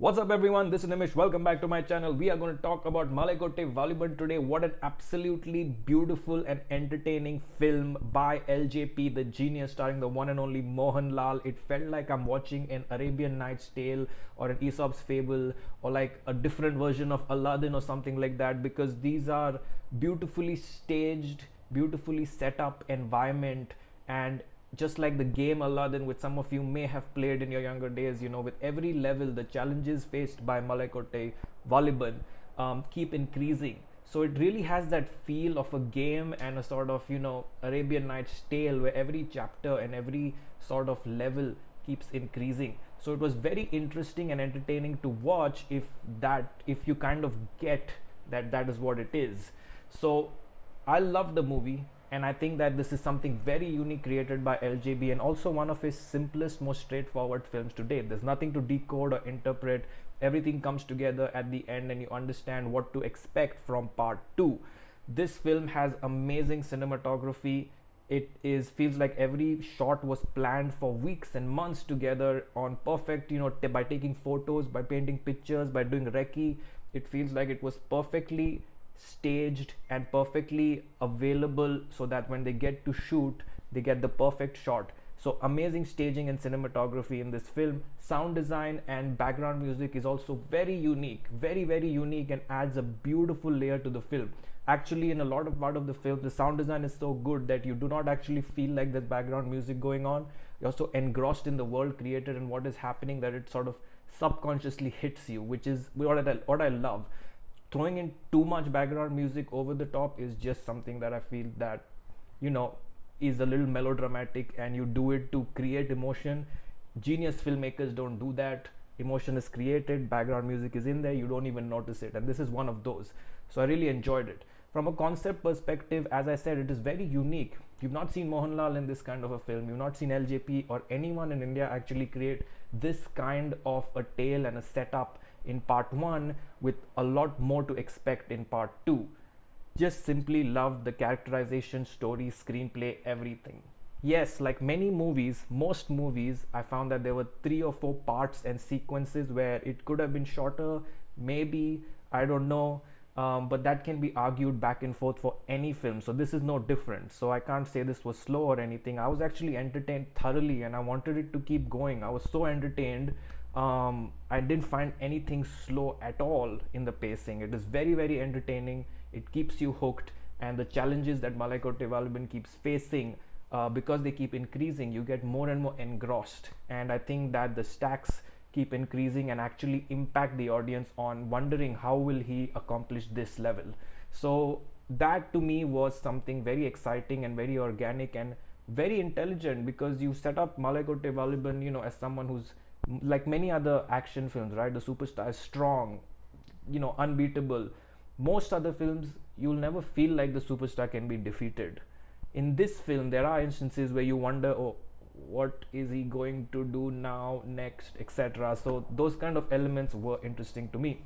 What's up everyone, this is Nimish. Welcome back to my channel. We are going to talk about Malaikottai Vaaliban today. What an absolutely beautiful and entertaining film by LJP, the genius, starring the one and only Mohanlal. It felt like I'm watching an Arabian Nights Tale or an Aesop's Fable or like a different version of Aladdin or something like that, because these are beautifully staged, beautifully set up environment. And just like the game Aladdin, which some of you may have played in your younger days, with every level, the challenges faced by Malaikottai Vaaliban keep increasing. So it really has that feel of a game and a sort of, Arabian Nights Tale, where every chapter and every sort of level keeps increasing. So it was very interesting and entertaining to watch if you kind of get that is what it is. So I love the movie, and I think that this is something very unique created by LJB, and also one of his simplest, most straightforward films to date. There's nothing to decode or interpret. Everything comes together at the end, and you understand what to expect from part 2. This film has amazing cinematography. It feels like every shot was planned for weeks and months together on perfect, by taking photos, by painting pictures, by doing recce. It feels like it was perfectly staged and perfectly available, so that when they get to shoot, they get the perfect shot. So amazing staging and cinematography in this film. Sound design and background music is also very unique, very unique, and adds a beautiful layer to the film. Actually, in a lot of part of the film, the sound design is so good that you do not actually feel like there's background music going on. You're so engrossed in the world created and what is happening that it sort of subconsciously hits you, which is what I love. Throwing in too much background music over the top is just something that I feel that, you know is a little melodramatic, and you do it to create emotion. Genius filmmakers don't do that. Emotion is created, background music is in there, you don't even notice it, and this is one of those. So I really enjoyed it. From a concept perspective, as I said, it is very unique. You've not seen Mohanlal in this kind of a film. You've not seen LJP or anyone in India actually create this kind of a tale and a setup in part 1, with a lot more to expect in part 2. Just simply loved the characterization, story, screenplay, everything. Yes, like many movies, most movies, I found that there were 3 or 4 parts and sequences where it could have been shorter, maybe, I don't know, but that can be argued back and forth for any film. So this is no different. So I can't say this was slow or anything. I was actually entertained thoroughly, and I wanted it to keep going. I was so entertained. I didn't find anything slow at all in the pacing. It is very entertaining. It keeps you hooked, and the challenges that Malaikottai Vaaliban keeps facing, because they keep increasing, you get more and more engrossed. And I think that the stacks keep increasing and actually impact the audience on wondering how will he accomplish this level. So that to me was something very exciting and very organic and very intelligent, because you set up Malaikottai Vaaliban, as someone who's like many other action films, right? The superstar is strong, unbeatable. Most other films, you'll never feel like the superstar can be defeated. In this film, there are instances where you wonder, oh, what is he going to do now, next, etc. So those kind of elements were interesting to me.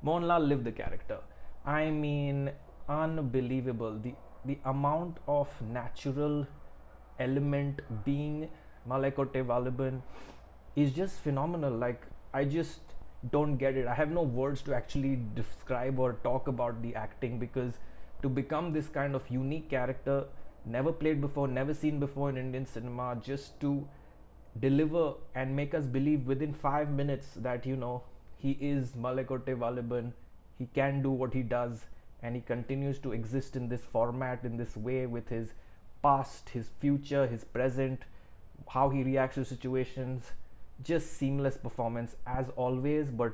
Mohanlal lived the character. I mean, unbelievable. The amount of natural element being Malaikottai Vaaliban is just phenomenal. Like, I just don't get it. I have no words to actually describe or talk about the acting, because to become this kind of unique character, never played before, never seen before in Indian cinema, just to deliver and make us believe within 5 minutes that he is Malaikottai Vaaliban, he can do what he does, and he continues to exist in this format, in this way, with his past, his future, his present, how he reacts to situations. Just seamless performance as always, but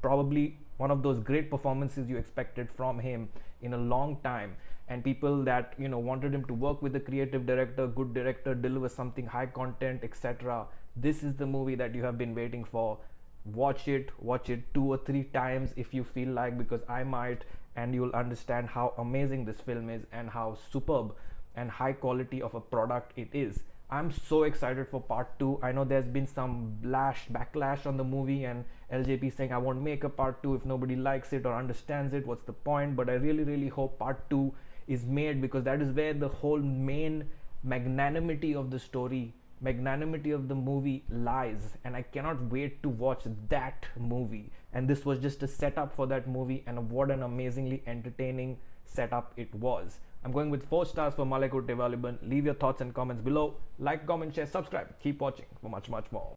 probably one of those great performances you expected from him in a long time. And people that wanted him to work with a creative director, good director, deliver something high content, etc. This is the movie that you have been waiting for. Watch it 2 or 3 times if you feel like, because I might, and you'll understand how amazing this film is and how superb and high quality of a product it is. I'm so excited for part 2. I know there's been some backlash on the movie, and LJP saying I won't make a part 2 if nobody likes it or understands it. What's the point? But I really hope part 2 is made, because that is where the whole main magnanimity of the story magnanimity of the movie lies, and I cannot wait to watch that movie. And this was just a setup for that movie, and what an amazingly entertaining setup it was. I'm going with 4 stars for Malaikottai Vaaliban. Leave your thoughts and comments below. Like, comment, share, subscribe. Keep watching for much more.